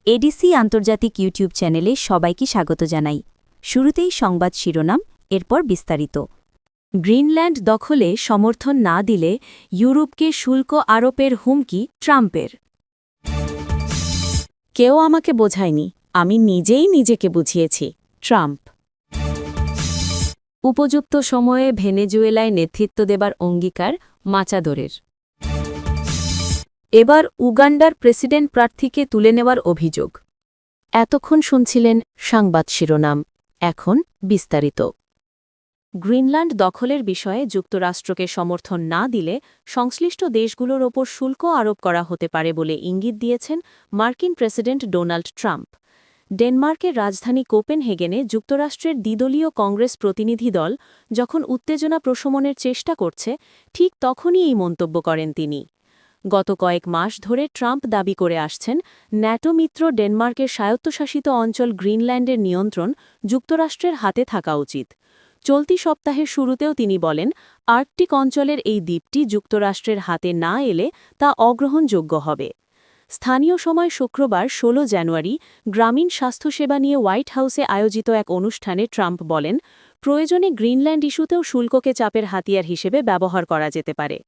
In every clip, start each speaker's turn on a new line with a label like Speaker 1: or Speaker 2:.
Speaker 1: ADC আন্তর্জাতিক YouTube চ্যানেলে সবাইকে স্বাগত জানাই। শুরুতেই সংবাদ শিরোনাম, এরপর বিস্তারিত। গ্রিনল্যান্ড দখলে সমর্থন না দিলে ইউরোপকে শুল্ক আরোপের হুমকি ট্রাম্পের। কেউ আমাকে বোঝায়নি, আমি নিজেই নিজেকে বুঝিয়েছি, ট্রাম্প। উপযুক্ত সময়ে ভেনেজুয়েলায় নেতৃত্ব দেবার অঙ্গীকার মাচাদোরের। এবার উগান্ডার প্রেসিডেন্ট প্রার্থীকে তুলে নেওয়ার অভিযোগ। এতক্ষণ শুনছিলেন সংবাদ শিরোনাম, এখন বিস্তারিত। গ্রিনল্যান্ড দখলের বিষয়ে যুক্তরাষ্ট্রকে সমর্থন না দিলে সংশ্লিষ্ট দেশগুলোর ওপর শুল্ক আরোপ করা হতে পারে বলে ইঙ্গিত দিয়েছেন মার্কিন প্রেসিডেন্ট ডোনাল্ড ট্রাম্প। ডেনমার্কের রাজধানী কোপেনহেগেনে যুক্তরাষ্ট্রের দ্বিদলীয় কংগ্রেস প্রতিনিধি দল যখন উত্তেজনা প্রশমনের চেষ্টা করছে, ঠিক তখনই এই মন্তব্য করেন তিনি। গত কয়েক মাস ধরে ট্রাম্প দাবি করে আসছেন, ন্যাটো মিত্র ডেনমার্কের স্বায়ত্তশাসিত অঞ্চল গ্রিনল্যান্ডের নিয়ন্ত্রণ যুক্তরাষ্ট্রের হাতে থাকা উচিত। চলতি সপ্তাহের শুরুতেও তিনি বলেন, আর্কটিক অঞ্চলের এই দ্বীপটি যুক্তরাষ্ট্রের হাতে না এলে তা অগ্রহণযোগ্য হবে। স্থানীয় সময় শুক্রবার ১৬ জানুয়ারি গ্রামীণ স্বাস্থ্যসেবা নিয়ে হোয়াইট হাউসে আয়োজিত এক অনুষ্ঠানে ট্রাম্প বলেন, প্রয়োজনে গ্রিনল্যান্ড ইস্যুতেও শুল্ককে চাপের হাতিয়ার হিসেবে ব্যবহার করা যেতে পারে।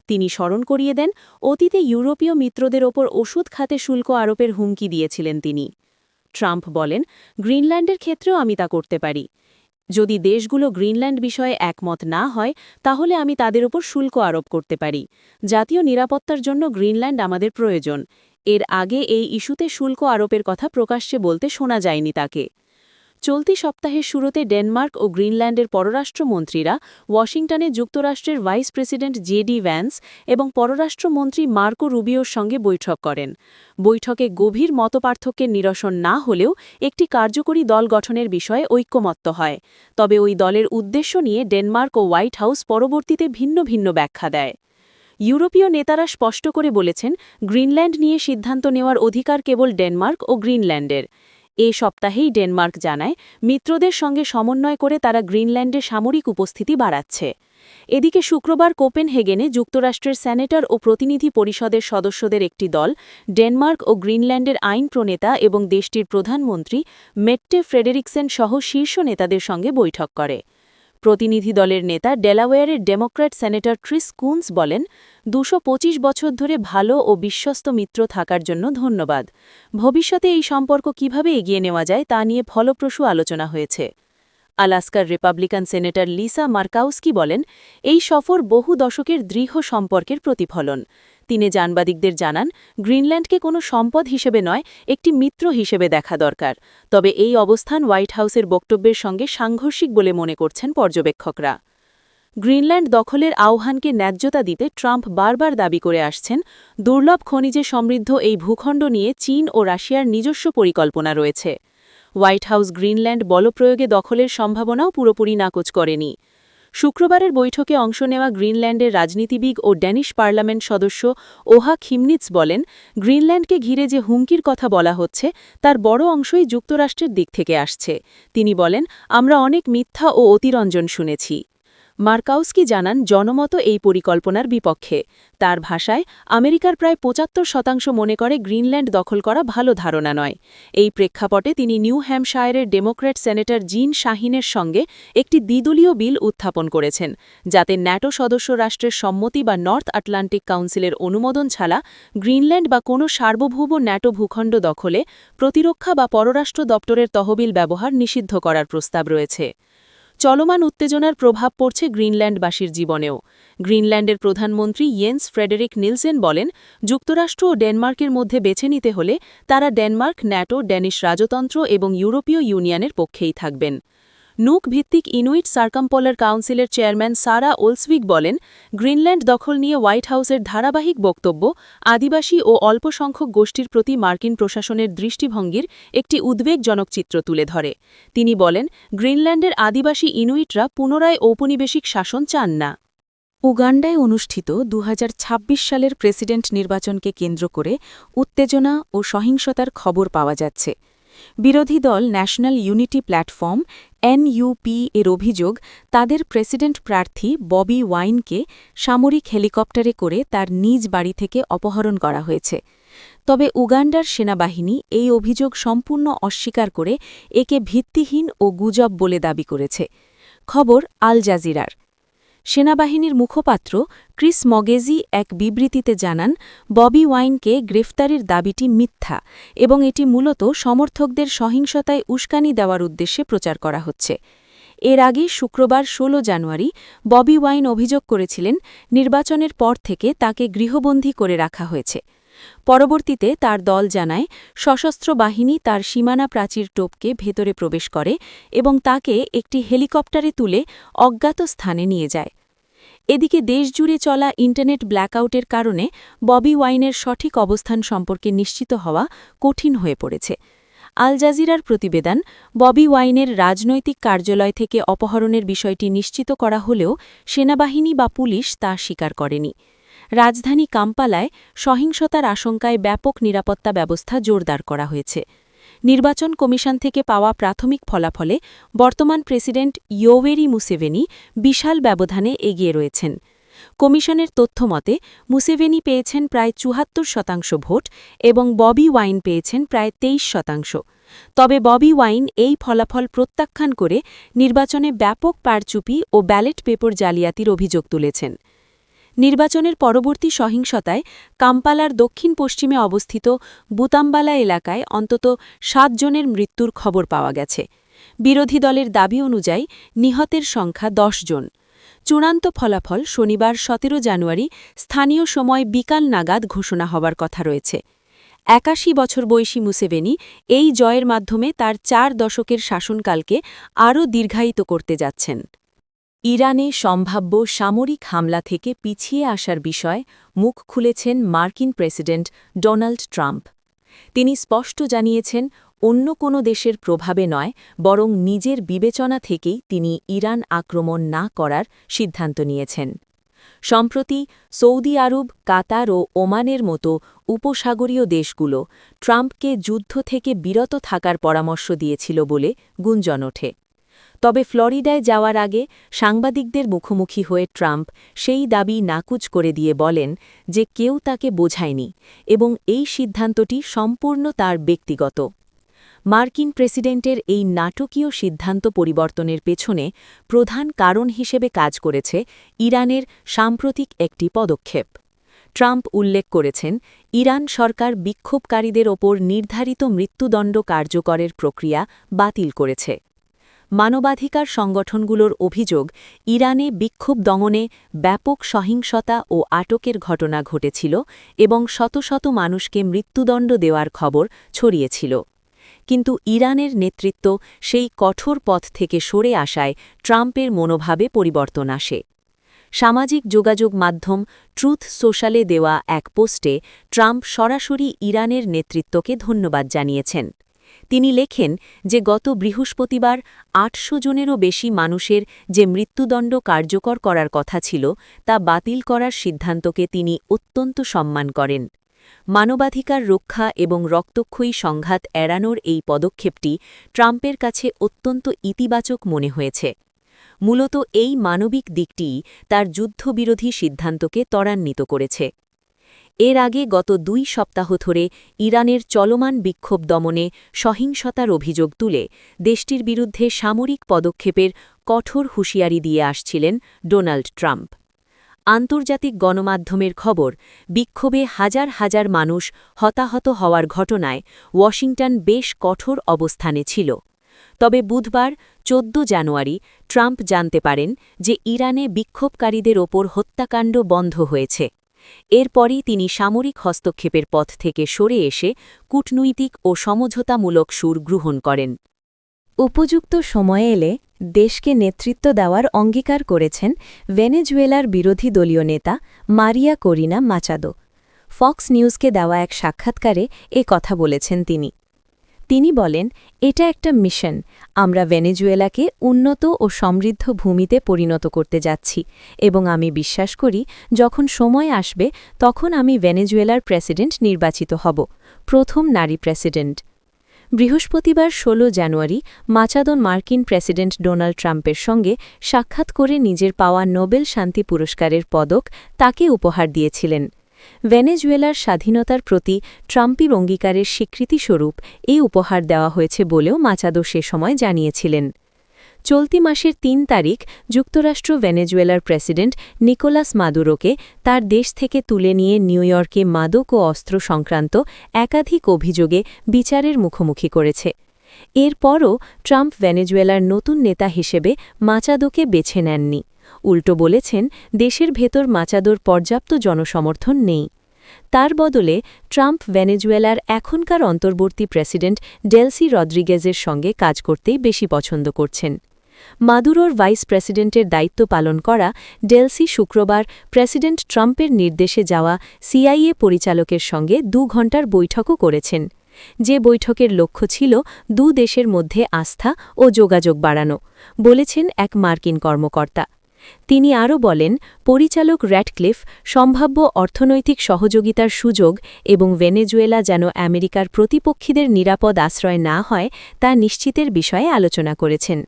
Speaker 1: তিনি স্মরণ করিয়ে দেন, অতীতে ইউরোপীয় মিত্রদের ওপর ওষুধ খাতে শুল্ক আরোপের হুমকি দিয়েছিলেন তিনি। ট্রাম্প বলেন, গ্রিনল্যান্ডের ক্ষেত্রেও আমি তা করতে পারি। যদি দেশগুলো গ্রিনল্যান্ড বিষয়ে একমত না হয়, তাহলে আমি তাদের ওপর শুল্ক আরোপ করতে পারি। জাতীয় নিরাপত্তার জন্য গ্রিনল্যান্ড আমাদের প্রয়োজন। এর আগে এই ইস্যুতে শুল্ক আরোপের কথা প্রকাশ্যে বলতে শোনা যায়নি তাকে। চলতি সপ্তাহের শুরুতে ডেনমার্ক ও গ্রিনল্যান্ডের পররাষ্ট্রমন্ত্রীরা ওয়াশিংটনে যুক্তরাষ্ট্রের ভাইস প্রেসিডেন্ট জেডি ভ্যান্স এবং পররাষ্ট্রমন্ত্রী মার্কো রুবিওর সঙ্গে বৈঠক করেন। বৈঠকে গভীর মতপার্থক্যের নিরসন না হলেও একটি কার্যকরী দল গঠনের বিষয়ে ঐক্যমত্য হয়। তবে ওই দলের উদ্দেশ্য নিয়ে ডেনমার্ক ও হোয়াইট হাউস পরবর্তীতে ভিন্ন ভিন্ন ব্যাখ্যা দেয়। ইউরোপীয় নেতারা স্পষ্ট করে বলেছেন, গ্রিনল্যান্ড নিয়ে সিদ্ধান্ত নেওয়ার অধিকার কেবল ডেনমার্ক ও গ্রিনল্যান্ডের। এ সপ্তাহেই ডেনমার্ক জানায়, মিত্রদের সঙ্গে সমন্বয় করে তারা গ্রিনল্যান্ডে সামরিক উপস্থিতি বাড়াচ্ছে। এদিকে শুক্রবার কোপেনহেগেনে যুক্তরাষ্ট্রের সেনেটর ও প্রতিনিধি পরিষদের সদস্যদের একটি দল ডেনমার্ক ও গ্রিনল্যান্ডের আইন প্রণেতা এবং দেশটির প্রধানমন্ত্রী মেট্টে ফ্রেডেরিকসেন সহ শীর্ষ নেতাদের সঙ্গে বৈঠক করে। প্রতিনিধি দলের নেতা ডেলাওয়্যারের ডেমোক্র্যাট সেনেটর ক্রিস কুনস বলেন, ২২৫ বছর ধরে ভালো ও বিশ্বস্ত মিত্র থাকার জন্য ধন্যবাদ। ভবিষ্যতে এই সম্পর্ক কিভাবে এগিয়ে নেওয়া যায় তা নিয়ে ফলপ্রসূ আলোচনা হয়েছে। আলাস্কার রিপাবলিকান সেনেটর লিসা মার্কাউস্কি বলেন, এই সফর বহু দশকের দৃঢ় সম্পর্কের প্রতিফলন। তিনি সাংবাদিকদের জানান, গ্রিনল্যান্ডকে কোনো সম্পদ হিসেবে নয়, একটি মিত্র হিসেবে দেখা দরকার। তবে এই অবস্থান হোয়াইট হাউসের বক্তব্যের সঙ্গে সাংঘর্ষিক বলে মনে করছেন পর্যবেক্ষকরা। গ্রিনল্যান্ড দখলের আহ্বানকে ন্যায্যতা দিতে ট্রাম্প বারবার দাবি করে আসছেন, দুর্লভ খনিজে সমৃদ্ধ এই ভূখণ্ড নিয়ে চীন ও রাশিয়ার নিজস্ব পরিকল্পনা রয়েছে। হোয়াইট হাউস গ্রিনল্যান্ড বলপ্রয়োগে দখলের সম্ভাবনাও পুরোপুরি নাকচ করেনি। শুক্রবারের বৈঠকে অংশ নেওয়া গ্রিনল্যান্ডের রাজনীতিবিদ ও ড্যানিশ পার্লামেন্ট সদস্য ওহা খিমনিৎস বলেন, গ্রিনল্যান্ডকে ঘিরে যে হুমকির কথা বলা হচ্ছে তার বড় অংশই যুক্তরাষ্ট্রের দিক থেকে আসছে। তিনি বলেন, আমরা অনেক মিথ্যা ও অতিরঞ্জন শুনেছি। মার্কাউস্কি জানান, জনমত এই পরিকল্পনার বিপক্ষে। তার ভাষায়, আমেরিকার প্রায় ৭৫% মনে করে গ্রিনল্যান্ড দখল করা ভালো ধারণা নয়। এই প্রেক্ষাপটে তিনি নিউ হ্যাম্পশায়ারের ডেমোক্র্যাট সেনেটর জিন শাহিনের সঙ্গে একটি দ্বিদলীয় বিল উত্থাপন করেছেন, যাতে ন্যাটো সদস্য রাষ্ট্রের সম্মতি বা নর্থ আটলান্টিক কাউন্সিলের অনুমোদন ছাড়া গ্রিনল্যান্ড বা কোনো সার্বভৌম ন্যাটো ভূখণ্ড দখলে প্রতিরক্ষা বা পররাষ্ট্র দপ্তরের তহবিল ব্যবহার নিষিদ্ধ করার প্রস্তাব রয়েছে। চলমান উত্তেজনার প্রভাব পড়ছে গ্রিনল্যান্ডবাসীর জীবনেও। গ্রিনল্যান্ডের প্রধানমন্ত্রী ইয়েন্স ফ্রেডেরিক নিলসেন বলেন, যুক্তরাষ্ট্র ও ডেনমার্কের মধ্যে বেছে নিতে হলে তারা ডেনমার্ক, ন্যাটো, ড্যানিশ রাজতন্ত্র এবং ইউরোপীয় ইউনিয়নের পক্ষেই থাকবেন। নুক ভিত্তিক ইনুইট সার্কামপোলার কাউন্সিলের চেয়ারম্যান সারা ওলসভিক বলেন, গ্রিনল্যান্ড দখল নিয়ে হোয়াইট হাউসের ধারাবাহিক বক্তব্য আদিবাসী ও অল্পসংখ্যক গোষ্ঠীর প্রতি মার্কিন প্রশাসনের দৃষ্টিভঙ্গির একটি উদ্বেগজনক চিত্র তুলে ধরে। তিনি বলেন, গ্রিনল্যান্ডের আদিবাসী ইনুইটরা পুনরায় ঔপনিবেশিক শাসন চান না। উগান্ডায় অনুষ্ঠিত ২০২৬ সালের প্রেসিডেন্ট নির্বাচনকে কেন্দ্র করে উত্তেজনা ও সহিংসতার খবর পাওয়া যাচ্ছে। বিরোধী দল ন্যাশনাল ইউনিটি প্ল্যাটফর্ম এনইউপি এর অভিযোগ, তাদের প্রেসিডেন্ট প্রার্থী ববি ওয়াইনকে সামরিক হেলিকপ্টারে করে তার নিজ বাড়ি থেকে অপহরণ করা হয়েছে। তবে উগান্ডার সেনাবাহিনী এই অভিযোগ সম্পূর্ণ অস্বীকার করে একে ভিত্তিহীন ও গুজব বলে দাবি করেছে। খবর আল জাজিরার। সেনাবাহিনীর মুখপাত্র ক্রিস মগেজি এক বিবৃতিতে জানান, ববি ওয়াইনকে গ্রেফতারের দাবিটি মিথ্যা এবং এটি মূলত সমর্থকদের সহিংসতায় উস্কানি দেওয়ার উদ্দেশ্যে প্রচার করা হচ্ছে। এর আগে শুক্রবার ১৬ জানুয়ারি ববি ওয়াইন অভিযোগ করেছিলেন, নির্বাচনের পর থেকে তাকে গৃহবন্দী করে রাখা হয়েছে। পরবর্তীতে তার দল জানায়, সশস্ত্র বাহিনী তার সীমানা প্রাচীর টপকে ভেতরে প্রবেশ করে এবং তাকে একটি হেলিকপ্টারে তুলে অজ্ঞাত স্থানে নিয়ে যায়। এদিকে দেশজুড়ে চলা ইন্টারনেট ব্ল্যাকআউটের কারণে ববি ওয়াইনের সঠিক অবস্থান সম্পর্কে নিশ্চিত হওয়া কঠিন হয়ে পড়েছে। আল জাজিরার প্রতিবেদন, ববি ওয়াইনের রাজনৈতিক কার্যালয় থেকে অপহরণের বিষয়টি নিশ্চিত করা হলেও সেনাবাহিনী বা পুলিশ তা স্বীকার করেনি। রাজধানী কাম্পালায় সহিংসতার আশঙ্কায় ব্যাপক নিরাপত্তা ব্যবস্থা জোরদার করা হয়েছে। নির্বাচন কমিশন থেকে পাওয়া প্রাথমিক ফলাফলে বর্তমান প্রেসিডেন্ট ইয়োওয়েরি মুসেভেনি বিশাল ব্যবধানে এগিয়ে রয়েছেন। কমিশনের তথ্যমতে মুসেভেনি পেয়েছেন প্রায় ৭৪% ভোট এবং ববি ওয়াইন পেয়েছেন প্রায় ২৩%। তবে ববি ওয়াইন এই ফলাফল প্রত্যাখ্যান করে নির্বাচনে ব্যাপক কারচুপি ও ব্যালট পেপার জালিয়াতির অভিযোগ তুলেছেন। নির্বাচনের পরবর্তী সহিংসতায় কাম্পালার দক্ষিণ পশ্চিমে অবস্থিত বুতাম্বালা এলাকায় অন্তত ৭ জনের মৃত্যুর খবর পাওয়া গেছে। বিরোধী দলের দাবি অনুযায়ী নিহতের সংখ্যা ১০ জন। চূড়ান্ত ফলাফল শনিবার ১৭ জানুয়ারি স্থানীয় সময় বিকাল নাগাদ ঘোষণা হবার কথা রয়েছে। ৮১ বছর বয়সী মুসেভেনি এই জয়ের মাধ্যমে তার ৪ দশকের শাসনকালকে আরও দীর্ঘায়িত করতে যাচ্ছেন। ইরানে সম্ভাব্য সামরিক হামলা থেকে পিছিয়ে আসার বিষয়ে মুখ খুলেছেন মার্কিন প্রেসিডেন্ট ডোনাল্ড ট্রাম্প। তিনি স্পষ্ট জানিয়েছেন, অন্য কোনো দেশের প্রভাবে নয়, বরং নিজের বিবেচনা থেকেই তিনি ইরান আক্রমণ না করার সিদ্ধান্ত নিয়েছেন। সম্প্রতি সৌদি আরব, কাতার ও ওমানের মতো উপসাগরীয় দেশগুলো ট্রাম্পকে যুদ্ধ থেকে বিরত থাকার পরামর্শ দিয়েছিল বলে গুঞ্জন ওঠে। তবে ফ্লোরিডায় যাওয়ার আগে সাংবাদিকদের মুখোমুখি হয়ে ট্রাম্প সেই দাবি নাকচ করে দিয়ে বলেন যে কেউ তাকে বোঝায়নি এবং এই সিদ্ধান্তটি সম্পূর্ণ তার ব্যক্তিগত। মার্কিন প্রেসিডেন্টের এই নাটকীয় সিদ্ধান্ত পরিবর্তনের পেছনে প্রধান কারণ হিসেবে কাজ করেছে ইরানের সাম্প্রতিক একটি পদক্ষেপ। ট্রাম্প উল্লেখ করেছেন, ইরান সরকার বিক্ষোভকারীদের ওপর নির্ধারিত মৃত্যুদণ্ড কার্যকরের প্রক্রিয়া বাতিল করেছে। মানবাধিকার সংগঠনগুলোর অভিযোগ, ইরানে বিক্ষোভ দমনে ব্যাপক সহিংসতা ও আটকের ঘটনা ঘটেছিল এবং শত শত মানুষকে মৃত্যুদণ্ড দেওয়ার খবর ছড়িয়েছিল। কিন্তু ইরানের নেতৃত্ব সেই কঠোর পথ থেকে সরে আসায় ট্রাম্পের মনোভাবে পরিবর্তন আসে। সামাজিক যোগাযোগ মাধ্যম ট্রুথ সোশ্যালে দেওয়া এক পোস্টে ট্রাম্প সরাসরি ইরানের নেতৃত্বকে ধন্যবাদ জানিয়েছেন। তিনি লেখেন যে গত বৃহস্পতিবার ৮০০ জনেরও বেশি মানুষের যে মৃত্যুদণ্ড কার্যকর করার কথা ছিল তা বাতিল করার সিদ্ধান্তকে তিনি অত্যন্ত সম্মান করেন। মানবাধিকার রক্ষা এবং রক্তক্ষয়ী সংঘাত এড়ানোর এই পদক্ষেপটি ট্রাম্পের কাছে অত্যন্ত ইতিবাচক মনে হয়েছে। মূলত এই মানবিক দিকটিই তার যুদ্ধবিরোধী সিদ্ধান্তকে ত্বরান্বিত করেছে। এর আগে গত ২ সপ্তাহ ধরে ইরানের চলমান বিক্ষোভ দমনে সহিংসতার অভিযোগ তুলে দেশটির বিরুদ্ধে সামরিক পদক্ষেপের কঠোর হুঁশিয়ারি দিয়ে আসছিলেন ডোনাল্ড ট্রাম্প। আন্তর্জাতিক গণমাধ্যমের খবর, বিক্ষোভে হাজার হাজার মানুষ হতাহত হওয়ার ঘটনায় ওয়াশিংটন বেশ কঠোর অবস্থানে ছিল। তবে বুধবার ১৪ জানুয়ারি ট্রাম্প জানতে পারেন যে ইরানে বিক্ষোভকারীদের ওপর হত্যাকাণ্ড বন্ধ হয়েছে। এরপরই তিনি সামরিক হস্তক্ষেপের পথ থেকে সরে এসে কূটনৈতিক ও সমঝোতামূলক সুর গ্রহণ করেন। উপযুক্ত সময়ে এলে দেশকে নেতৃত্ব দেওয়ার অঙ্গীকার করেছেন ভেনেজুয়েলার বিরোধী দলীয় নেতা মারিয়া করিনা মাচাদো। ফক্স নিউজকে দেওয়া এক সাক্ষাৎকারে এ কথা বলেছেন তিনি। তিনি বলেন, এটা একটা মিশন। আমরা ভেনেজুয়েলাকে উন্নত ও সমৃদ্ধ ভূমিতে পরিণত করতে যাচ্ছি এবং আমি বিশ্বাস করি যখন সময় আসবে তখন আমি ভেনেজুয়েলার প্রেসিডেন্ট নির্বাচিত হব, প্রথম নারী প্রেসিডেন্ট। বৃহস্পতিবার ১৬ জানুয়ারি মাচাদো মার্কিন প্রেসিডেন্ট ডোনাল্ড ট্রাম্পের সঙ্গে সাক্ষাৎ করে নিজের পাওয়া নোবেল শান্তি পুরস্কারের পদক তাকে উপহার দিয়েছিলেন। ভেনেজুয়েলার স্বাধীনতার প্রতি ট্রাম্পের অঙ্গীকারের স্বীকৃতিস্বরূপ এই উপহার দেওয়া হয়েছে বলেও মাচাদো সে সময় জানিয়েছিলেন। চলতি মাসের ৩ তারিখ যুক্তরাষ্ট্র ভেনেজুয়েলার প্রেসিডেন্ট নিকোলাস মাদুরোকে তার দেশ থেকে তুলে নিয়ে নিউইয়র্কে মাদক ও অস্ত্র সংক্রান্ত একাধিক অভিযোগে বিচারের মুখোমুখি করেছে। এরপরও ট্রাম্প ভেনেজুয়েলার নতুন নেতা হিসেবে মাচাদোকে বেছে নেননি। উল্টো বলেছেন, দেশের ভেতর মাচাদোর পর্যাপ্ত জনসমর্থন নেই। তার বদলে ট্রাম্প ভেনেজুয়েলার এখনকার অন্তর্বর্তী প্রেসিডেন্ট ডেলসি রদ্রিগেজের সঙ্গে কাজ করতেই বেশি পছন্দ করছেন। মাদুরোর ভাইস প্রেসিডেন্টের দায়িত্ব পালন করা ডেলসি শুক্রবার প্রেসিডেন্ট ট্রাম্পের নির্দেশে যাওয়া সিআইএ পরিচালকের সঙ্গে ২ ঘণ্টার বৈঠকও করেছেন। যে বৈঠকের লক্ষ্য ছিল দু দেশের মধ্যে আস্থা ও যোগাযোগ বাড়ানো, বলেছেন এক মার্কিন কর্মকর্তা। তিনি আরও বলেন, পরিচালক র্যাটক্লিফ সম্ভাব্য অর্থনৈতিক সহযোগিতার সুযোগ এবং ভেনেজুয়েলা যেন আমেরিকার প্রতিপক্ষীদের নিরাপদ আশ্রয় না হয় তা নিশ্চিতের বিষয়ে আলোচনা করেছেন।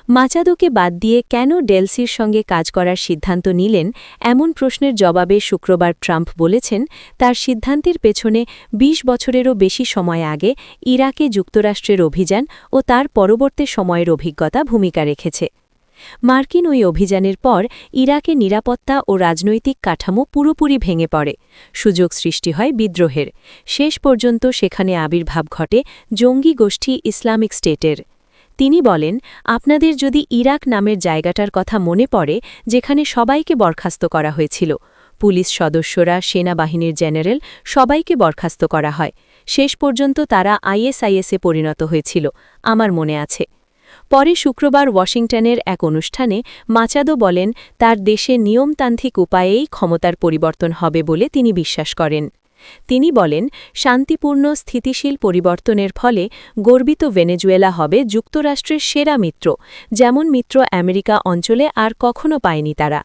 Speaker 1: মাচাদোকে বাদ দিয়ে কেন ডেলসির সঙ্গে কাজ করার সিদ্ধান্ত নিলেন, এমন প্রশ্নের জবাবে শুক্রবার ট্রাম্প বলেছেন, তার সিদ্ধান্তের পেছনে ২০ বছরেরও বেশি সময় আগে ইরাকে যুক্তরাষ্ট্রের অভিযান ও তার পরবর্তী সময়ের অভিজ্ঞতা ভূমিকা রেখেছে। মার্কিন ওই অভিযানের পর ইরাকে নিরাপত্তা ও রাজনৈতিক কাঠামো পুরোপুরি ভেঙে পড়ে, সুযোগ সৃষ্টি হয় বিদ্রোহের। শেষ পর্যন্ত সেখানে আবির্ভাব ঘটে জঙ্গি গোষ্ঠী ইসলামিক স্টেটের। তিনি বলেন, আপনাদের যদি ইরাক নামের জায়গাটার কথা মনে পড়ে, যেখানে সবাইকে বরখাস্ত করা হয়েছিল, পুলিশ সদস্যরা, সেনাবাহিনীর জেনারেল সবাইকে বরখাস্ত করা হয়, শেষ পর্যন্ত তারা আইএসআইএসে পরিণত হয়েছিল, আমার মনে আছে। পরে শুক্রবার ওয়াশিংটনের এক অনুষ্ঠানে মাচাদো বলেন, তার দেশে নিয়মতান্ত্রিক উপায়েই ক্ষমতার পরিবর্তন হবে বলে তিনি বিশ্বাস করেন। তিনি বলেন, শান্তিপূর্ণ স্থিতিশীল পরিবর্তনের ফলে গর্বিত ভেনেজুয়েলা হবে যুক্তরাষ্ট্রের সেরা মিত্র, যেমন মিত্র আমেরিকা অঞ্চলে আর কখনো পায়নি তারা।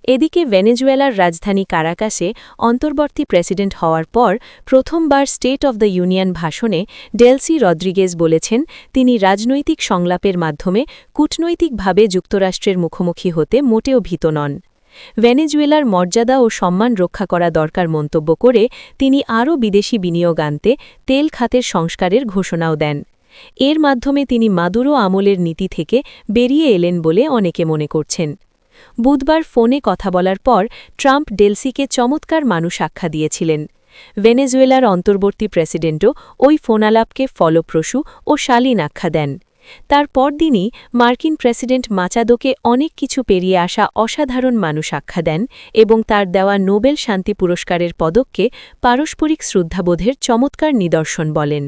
Speaker 1: এদিকে ভেনেজুয়েলার রাজধানী কারাকাসে অন্তর্বর্তী প্রেসিডেন্ট হওয়ার পর প্রথমবার স্টেট অব দ্য ইউনিয়ন ভাষণে ডেলসি রদ্রিগেজ বলেছেন, তিনি রাজনৈতিক সংলাপের মাধ্যমে কূটনৈতিকভাবে যুক্তরাষ্ট্রের মুখোমুখি হতে মোটেও ভীত নন। ভেনেজুয়েলার মর্যাদা ও সম্মান রক্ষা করা দরকার মন্তব্য করে তিনি আরও বিদেশি বিনিয়োগ আনতে তেল খাতের সংস্কারের ঘোষণাও দেন। এর মাধ্যমে তিনি মাদুরো আমলের নীতি থেকে বেরিয়ে এলেন বলে অনেকে মনে করছেন। বুধবার ফোনে কথা বলার পর ট্রাম্প ডেলসিকে চমৎকার মানুষ আখ্যা দিয়েছিলেন। ভেনেজুয়েলার অন্তর্বর্তী প্রেসিডেন্টও ওই ফোনালাপকে ফলপ্রসূ ও শালীন আখ্যা দেন। তার পরদিনই মার্কিন প্রেসিডেন্ট মাচাদোকে অনেক কিছু পেরিয়ে আসা অসাধারণ মানুষ আখ্যা দেন এবং তার দেওয়া নোবেল শান্তি পুরস্কারের পদককে পারস্পরিক শ্রদ্ধাবোধের চমৎকার নিদর্শন বলেন।